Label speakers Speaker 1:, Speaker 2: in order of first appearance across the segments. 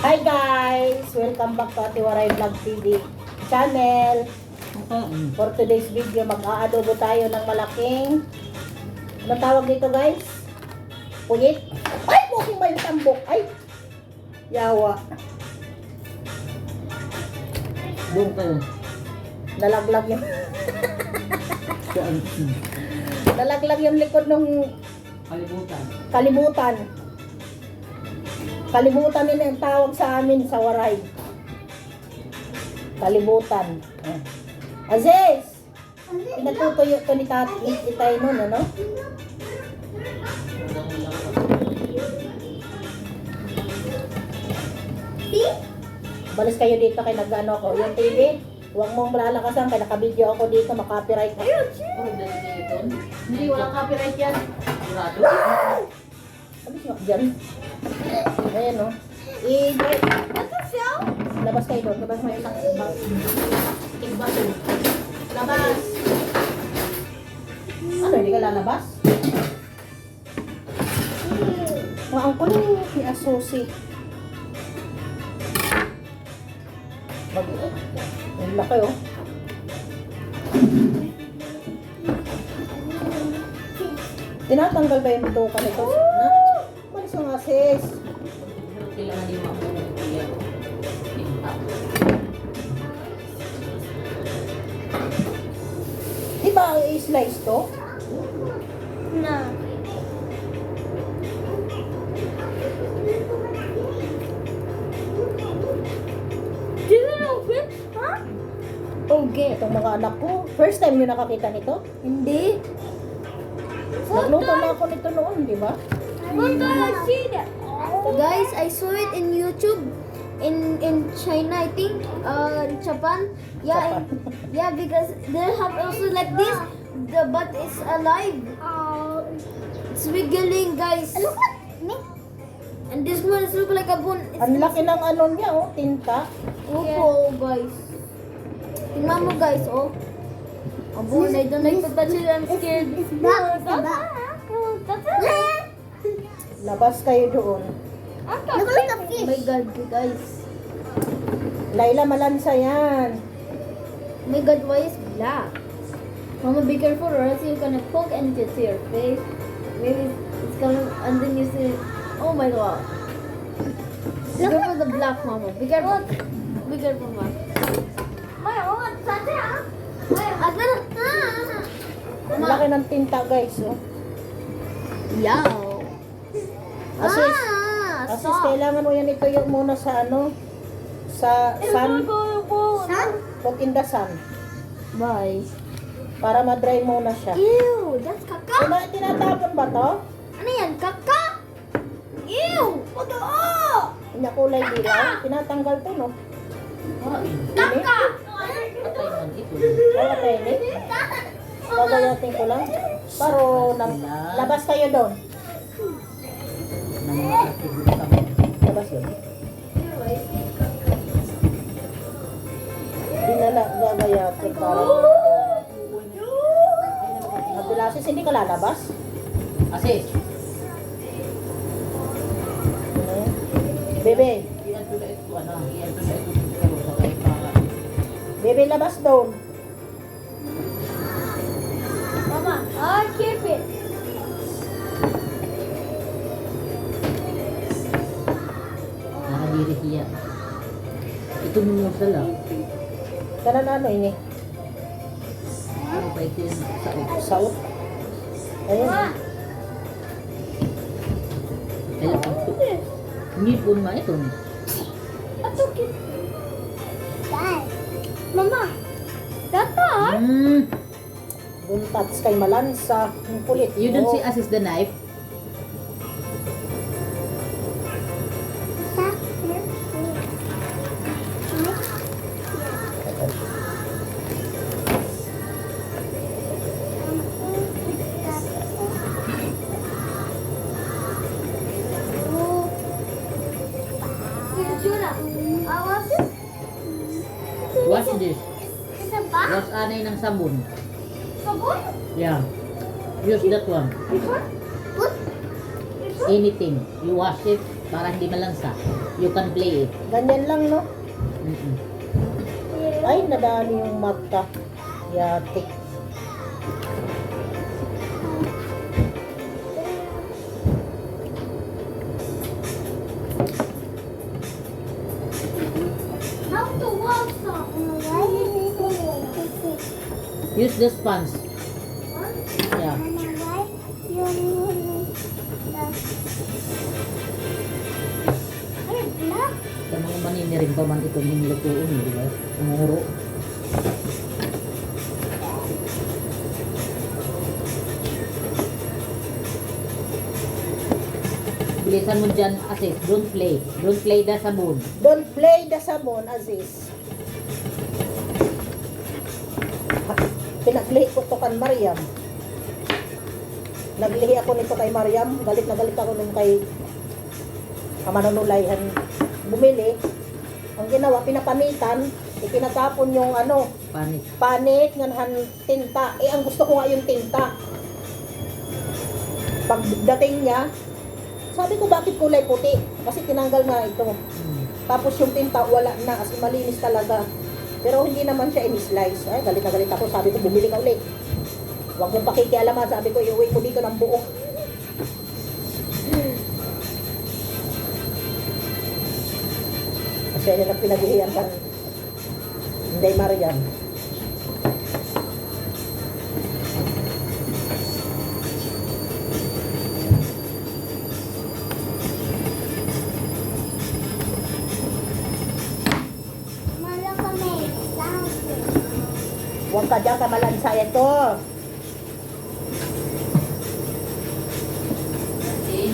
Speaker 1: Hi guys! Welcome back to Ate Waray Vlog TV channel. For today's video, mag-aadobo tayo ng malaking, ano tawag dito guys? Puyit? Ay! Bukong ba yung tambok? Ay! Yawa.
Speaker 2: Doon kayo.
Speaker 1: Nalaglag yung
Speaker 2: Saan?
Speaker 1: nalaglag yung likod ng
Speaker 2: Kalibutan.
Speaker 1: kalibutan. Kalibutan nila yung tawag sa amin sa Waray. Kalibutan. Aziz! Pinatutuyo to ni Itay nun, ano? Balis kayo dito kay nag-ano ako. Yung TV, huwag mong malalakasan kaya naka-video ako dito, makapiright ka.
Speaker 2: Hindi, walang copyright yan. Sigurado.
Speaker 1: Sabi siya dyan. Ayan o. Labas kayo doon. Labas mo yung
Speaker 2: Tigbaso.
Speaker 1: labas. Ano, hindi ka lalabas? Ang kulit ni Asusi. Ang laki oh. Tinatanggal ba yung bituka nito? Na? Malis ang asis.
Speaker 2: Kailangan yung mga
Speaker 1: Di ba i-slice to?
Speaker 3: No. Do you know which? Huh?
Speaker 1: Okay. Itong mga anak ko. First time nyo nakakita nito?
Speaker 3: Hindi.
Speaker 1: Nagluto na ako nito noon, di ba?
Speaker 3: When did I see that? Guys, I saw it in YouTube. In China, I think, Japan. Yeah, yeah, because they have also like this. The butt is alive. It's wiggling, guys. Look at me. And this one is look like a bone.
Speaker 1: Ang laki ng ano niya, oh, tinta.
Speaker 3: Opo, guys. Tingnan mo, guys, oh. A bone. I don't like to touch it. I'm scared.
Speaker 1: Labas kayo doon.
Speaker 3: Look at the fish. Oh my God, guys.
Speaker 1: Layla, malansa yan.
Speaker 3: Oh my God, why is black? Mama, be careful or else you're gonna poke and get to your face. Maybe it's gonna, and then you see, oh my God. Be careful the black, Mama. Be careful. Be careful, Mama.
Speaker 1: Ang laki ng tinta, guys, oh.
Speaker 3: Yow.
Speaker 1: Asis, kailangan mo yan ituyo muna sa ano, sa sun, put in the sun,
Speaker 3: Bye.
Speaker 1: para ma-dry muna siya.
Speaker 3: Ew, that's kaka.
Speaker 1: Tinatapon ba to?
Speaker 3: Ano yan, kaka? Ew, puto.
Speaker 1: Hindi kulay dilaw. Tinatanggal to, no?
Speaker 3: Kaka.
Speaker 2: Patay man ito.
Speaker 1: Wala pwede. Gagayatin ko lang. Paro, labas kayo doon. Labas yun. Dinala, gagayatin para Abdulaziz, hindi ka lalabas?
Speaker 2: Asis.
Speaker 1: Bebe,
Speaker 2: Iyan to na ito. Iyan to na ito. Pero sa kayo para.
Speaker 1: bebe, labas doon.
Speaker 3: Mama, I'll keep it.
Speaker 2: Nakadiri siya. Ito mo yung sala.
Speaker 1: Kana na ano ini?
Speaker 2: Ano pa ito yung saot?
Speaker 1: Saot. Ayun.
Speaker 2: Ngipon ma ito.
Speaker 3: Ato cute. Mama. Tata.
Speaker 1: Don't touch kay malansa. Ang kulit
Speaker 2: You don't
Speaker 1: mo.
Speaker 2: see us is the knife. Wash this. Wash anay ng sabon.
Speaker 3: Sabon?
Speaker 2: Yeah. Use that one.
Speaker 3: What?
Speaker 2: Anything. You wash it para hindi malansa. You can play it.
Speaker 1: Ganyan lang, no?
Speaker 2: Mm-mm.
Speaker 1: Ay, nadali yung mata. Yate.
Speaker 3: How to wash
Speaker 2: Use the sponge. Yeah. Kanang maniniring pa man ito nilutuon, di ba? Umuro. Bilisan mo dyan, Asis. Don't play. Don't play the sabon.
Speaker 1: Don't play the sabon, Aziz. Pinaglihi ko to kan Mariam. Naglihi ako nito kay Mariam. Galit na galit ako nung kay Kamanunulay. Bumili. Ang ginawa, pinapanitan. Ipinatapon yung ano,
Speaker 2: Panis.
Speaker 1: panit, nganhan tinta. Eh, ang gusto ko nga yung tinta. Pagdating niya, sabi ko bakit kulay puti? Kasi tinanggal nga ito. Tapos yung tinta, wala na. As in, malinis talaga. Pero hindi naman siya in-slice. Ay, galit na galit ako. Sabi ko, bumili ka ulit. Huwag mong pakikialaman. Sabi ko, iuwi ko dito ng buo. Kasi yun ang pinaguhiyan kan Inday Marian. Huwag ka dyan, kamalansaya to.
Speaker 2: See?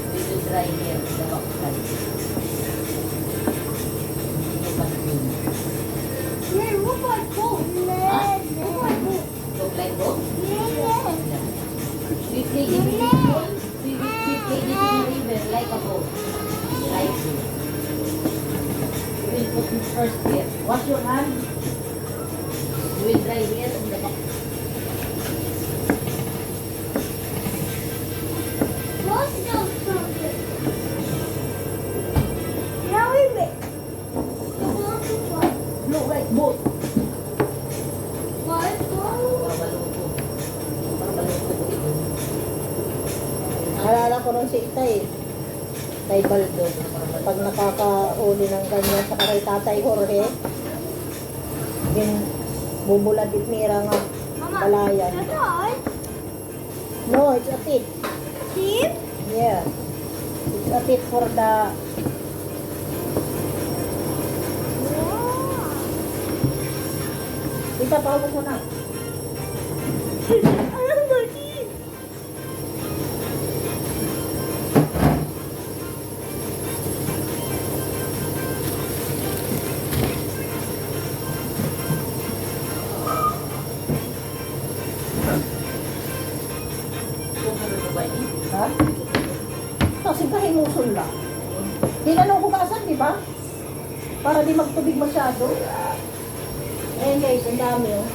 Speaker 2: We will dry here. The backside. Ito pa yun. Look like both? Yeah. We play this in we play this in the river like a boat. Like this. We will put it first here. Wash your hands. You will dry here in the back. Look like boat. Para maluto. Para maluto ko ito.
Speaker 1: Alala ko nun si Itay. Kay Baldo. Pag nakakauli ng ganyan sa kay Tatay Jorge, yung bumuladit mira nga palayan. No, it's a tip. Yeah. It's a tip for the... Ita, pawag mo na.
Speaker 2: Kung ano na ba yun?
Speaker 1: Ha? Kasi kahimuson lang. Di na nung hugasan, di ba? Para di magtubig masyado. Ayan guys, ang dami oh.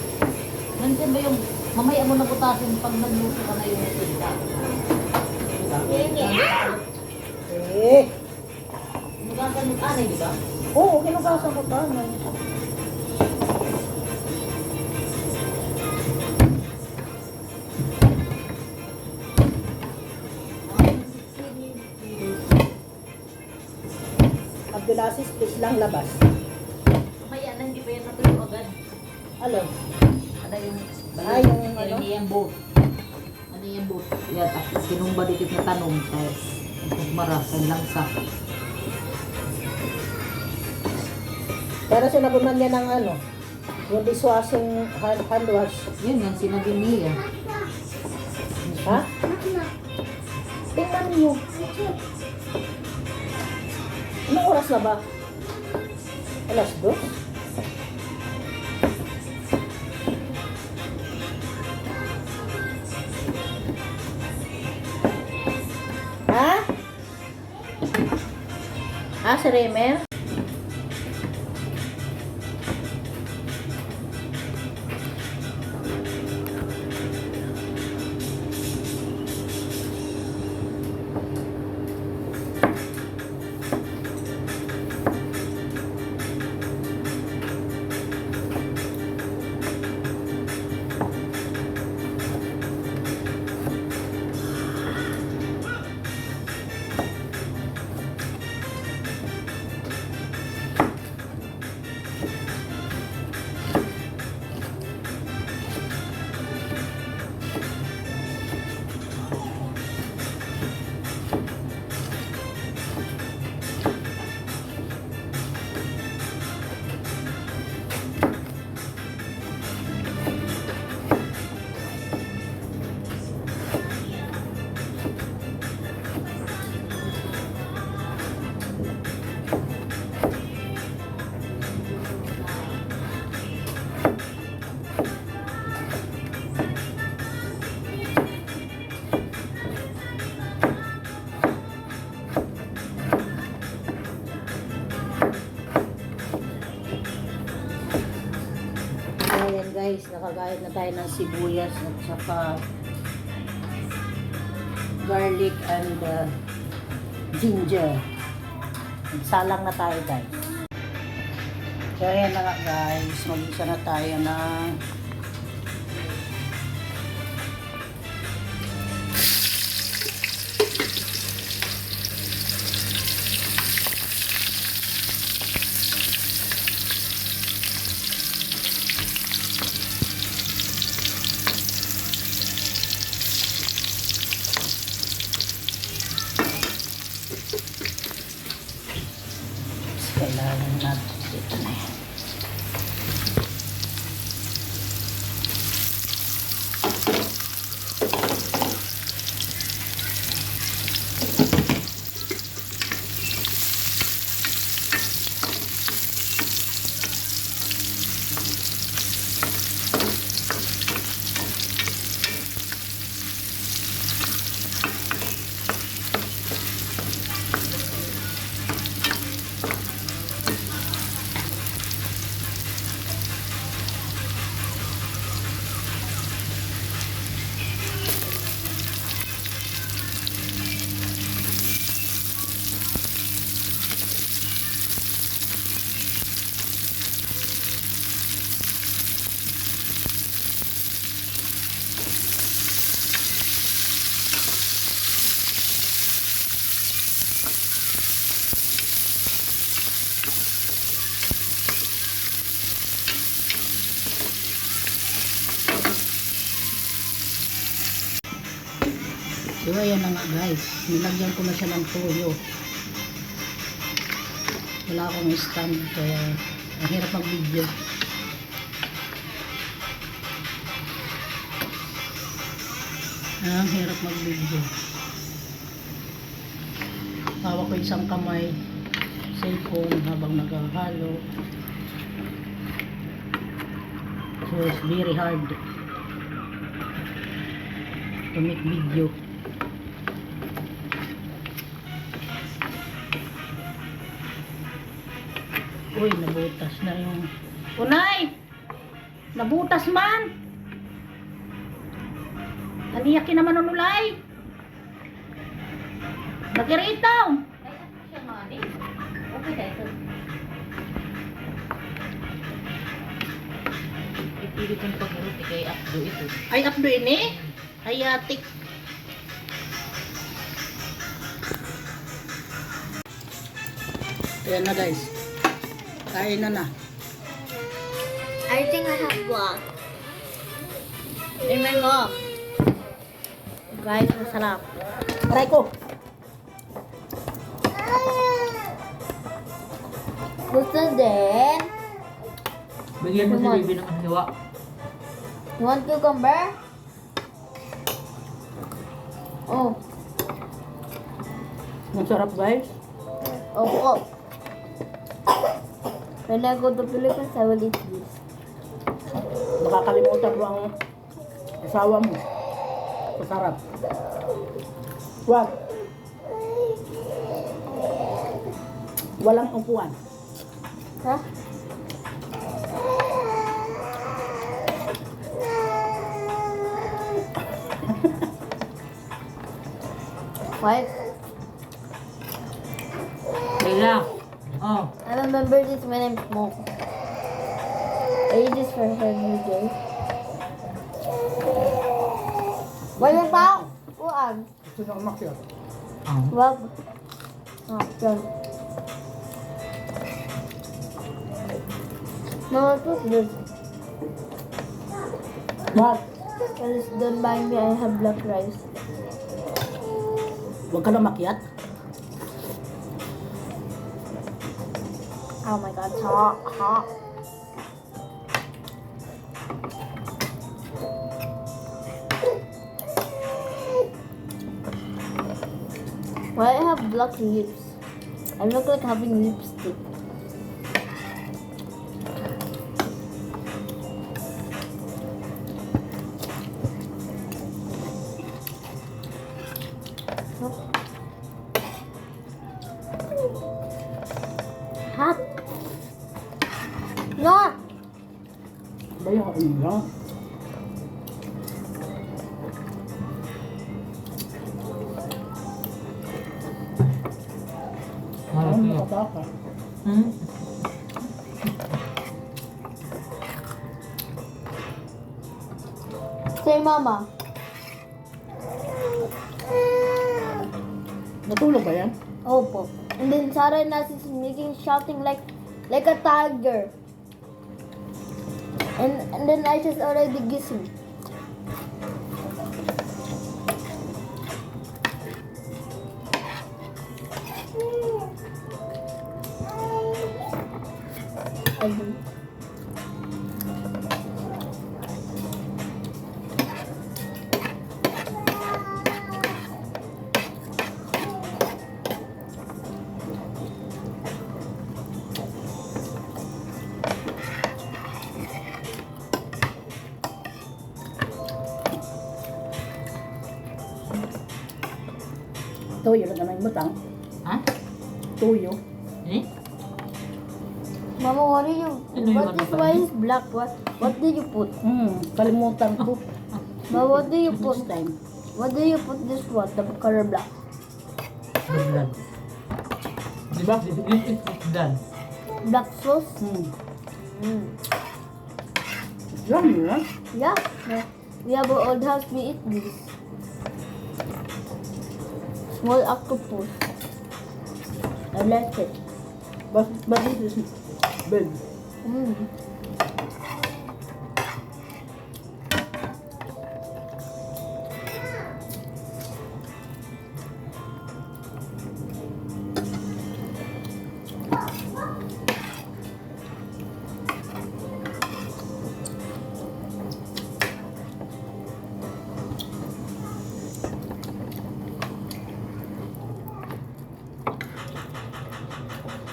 Speaker 2: Nandiyan ba yung mamaya mo na butasin pag nagluto ka na yung tinta? Diba?
Speaker 1: Eh.
Speaker 2: Nugasan yung anay, di ba?
Speaker 1: Oo, kinugasan ko pa. Abdulaziz, please lang labas.
Speaker 2: Mamaya na hindi pa yan natuyo agad.
Speaker 1: Alo?
Speaker 2: Ano yung
Speaker 1: Ah, yung ano?
Speaker 2: Ano yung boat? Ano yung boat? Yan, tapos kinumba dito na tanong. Tapos Marasan lang sa.
Speaker 1: Pero sinabunan niya ng ano, yung dishwashing hand wash.
Speaker 2: Yun yung sinabi niya.
Speaker 1: Ha? Tingnan niyo. Anong oras na ba? Alas 2? Ha? Ah, si Remer? Ayan guys, nakagayat na tayo ng sibuyas at saka garlic and ginger. Salang na tayo guys. So ayan na nga guys, mag-isa na tayo ng kailangan natin dito na yan. So ayan na nga guys, nilagyan ko na siya ng toyo. Wala akong stand kaya ang hirap mag-video. Ang hirap mag-video. Hawak ko isang kamay, cellphone habang naghahalo. So it's very hard to make video. Uy, nabutas na yung... Unay! Nabutas man! Naniyakin naman ang ulay! Magiritaw!
Speaker 2: Siya nga din. Okay na ito. Ipilit yung pag-ruti kay Abdo ito.
Speaker 1: Ay, updo ini? Ay, atik. Ayan na guys. Kain na na.
Speaker 3: I think I have vlog. In my mom.
Speaker 1: Guys, masarap. Aray ko.
Speaker 3: Tapos na din.
Speaker 2: Bigyan mo si
Speaker 3: Come on.
Speaker 2: Bibi ng hiwa.
Speaker 3: You want cucumber? Oh.
Speaker 1: Masarap guys.
Speaker 3: Oh. When I go to Philippines, I will eat this.
Speaker 1: Nakakalimutan mo ang asawa mo. Masarap. Wag. Walang upuan.
Speaker 3: Huh? Five.
Speaker 2: Kaya. Oh.
Speaker 3: I remember this when I'm small. I eat this for every day. Walang tao. Uang.
Speaker 1: Gusto na umakyat.
Speaker 2: Oh.
Speaker 3: Wag. Ah, dyan. Mama, put this.
Speaker 1: Wag.
Speaker 3: Please don't buy me. I have black rice.
Speaker 1: Huwag ka na umakyat.
Speaker 3: Oh my god, hot. Why I have black lips? I look like having lipstick. Hot. No.
Speaker 1: Bayain lang. Ano
Speaker 2: Malaki.
Speaker 1: nakataka?
Speaker 2: Hmm?
Speaker 3: Say mama.
Speaker 1: Natulog ba yan?
Speaker 3: Opo. And then Sarah Nas is making shouting like a tiger. And then I just already gising. Ayun.
Speaker 1: Tuyo lang naman mo tang.
Speaker 2: Ha?
Speaker 1: Tuyo.
Speaker 2: Eh?
Speaker 3: Mama, what are you?
Speaker 2: Ano yung
Speaker 3: What is
Speaker 2: ano
Speaker 3: why
Speaker 2: ba?
Speaker 3: is black? What did you put?
Speaker 1: Kalimutan ko.
Speaker 3: Mama, what do you
Speaker 1: This
Speaker 3: put?
Speaker 1: time.
Speaker 3: What do you put this one? The color black.
Speaker 2: The blood. Di ba? This is blood.
Speaker 3: Black sauce? Mm.
Speaker 1: Yummy, ha?
Speaker 3: Yeah. We have an old house. We eat this. Small octopus. I like it.
Speaker 1: But this is big.
Speaker 3: Mm.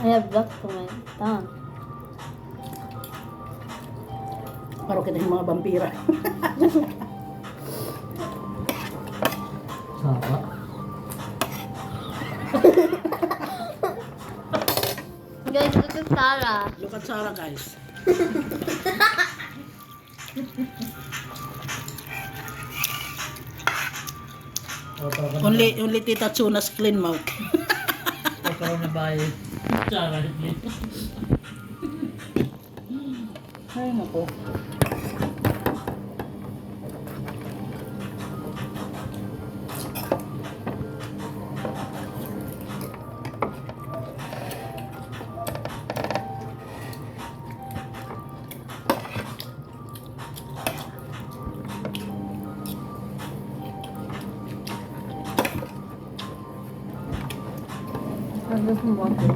Speaker 3: I have black to my tongue.
Speaker 1: Parang kita yung mga vampira.
Speaker 2: Sapa.
Speaker 3: Guys, look at Sarah.
Speaker 1: Look at Sarah, guys. Only Tita Chuna's clean mouth.
Speaker 2: Pagkaroon na ba yung tsara dito?
Speaker 1: Ay, nako.
Speaker 3: I just want it.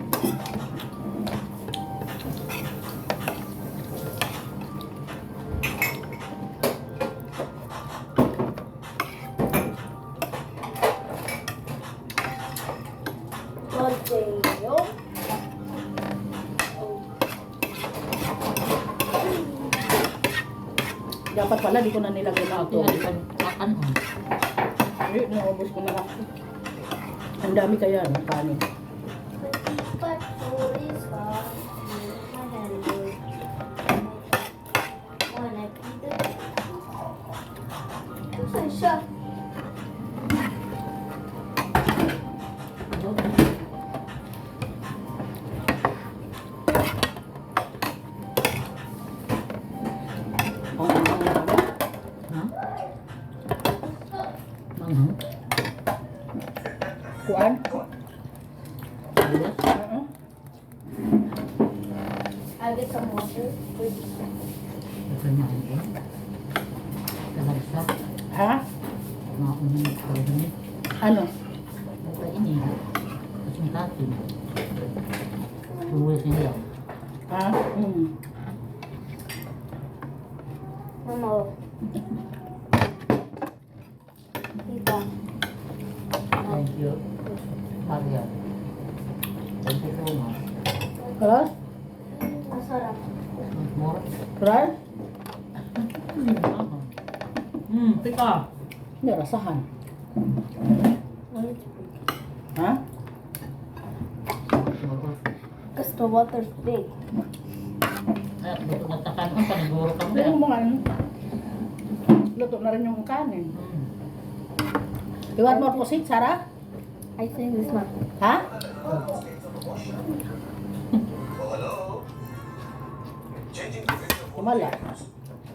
Speaker 1: Sausage. Oh. Dapat pala, di ko na nilagay na ito.
Speaker 2: Ito yung kakan mo.
Speaker 1: Ay, naubos ko na lang. Ang dami kaya ng kanin.
Speaker 3: Siya.
Speaker 2: Ha? Manghang?
Speaker 1: Kuan?
Speaker 2: Bilas?
Speaker 3: I'll get some water.
Speaker 2: Ito na ang kalagsa.
Speaker 1: Ha?
Speaker 2: Mga unang kalagsa.
Speaker 1: Ano?
Speaker 2: Ito ini. Kasing katin. Buwis niya.
Speaker 1: Ha?
Speaker 3: Mama. Tita.
Speaker 2: Thank you. Maria. Thank you so much.
Speaker 1: Ha?
Speaker 3: Masarap.
Speaker 2: More?
Speaker 1: Try?
Speaker 2: Tika.
Speaker 1: Hindi, rasahan. Ha?
Speaker 3: Because the water's big.
Speaker 2: Ay, buto na takan mo, paniguro ka mo.
Speaker 1: Pero mo nga, luto na rin yung kanin. You want more pusit, Sarah?
Speaker 3: I think this one.
Speaker 1: Ha? Kumala.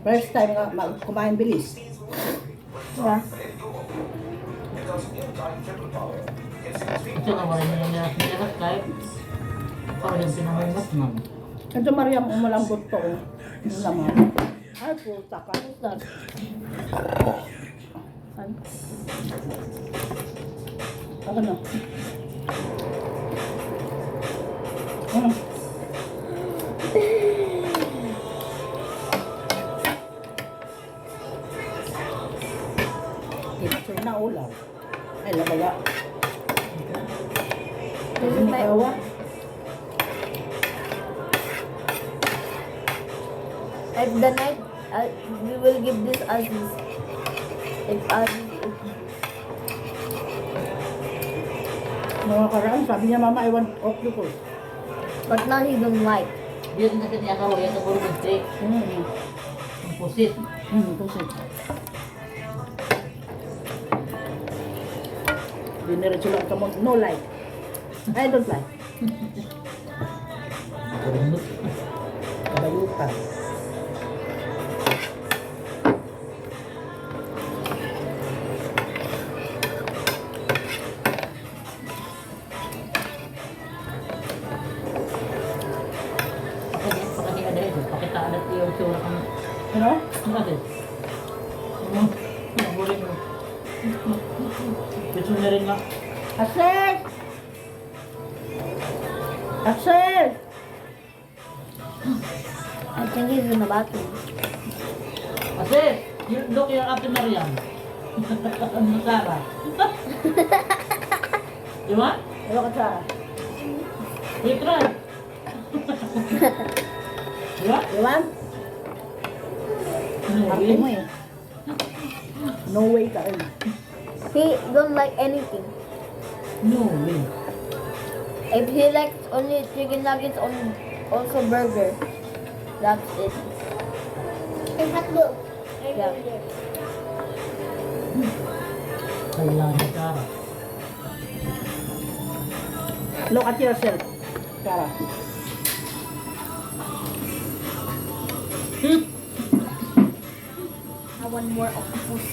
Speaker 1: First time nga kumain bilis.
Speaker 3: Yeah.
Speaker 2: Ito na wala niya nilahat kahit parang yung pinamumot man.
Speaker 1: Ito Mariam, umalambot to. Yung laman. Ay, puta ka. Ano na? Picture na ulam. Ay, labaya.
Speaker 3: This is my
Speaker 1: Kawa.
Speaker 3: At the night, we will give this Aziz. If Aziz is
Speaker 1: Mga karaan, sabi niya mama, I want octopus.
Speaker 3: but now he don't like.
Speaker 2: Diyan na kanya ka wala sa burong steak. Ang pusit.
Speaker 1: Pusit. Diniretso lang ka mo, no like. I don't like.
Speaker 2: Burunot.
Speaker 1: Kabayutan.
Speaker 2: Pakanya ada itu. Pakitaan at yung tsura kang
Speaker 1: Ano?
Speaker 2: ano natin? Ano boleh mo? Gusto na rin nga.
Speaker 1: Axel! Axel!
Speaker 3: I think he's in the bathroom.
Speaker 2: Kasi, look yung Ate Mariam. Ano Sarah? Di ba?
Speaker 1: Ano ka, Sarah?
Speaker 2: You try. Di ba?
Speaker 1: Iwan?
Speaker 2: Ano
Speaker 1: Arte mo eh. No way ka rin.
Speaker 3: He don't like anything.
Speaker 2: No way.
Speaker 3: If he likes only chicken nuggets, also burger. That's it. And hot dog. Yeah.
Speaker 2: Kailangan ni Sarah.
Speaker 1: Look at yourself, Sarah.
Speaker 3: I want more octopus.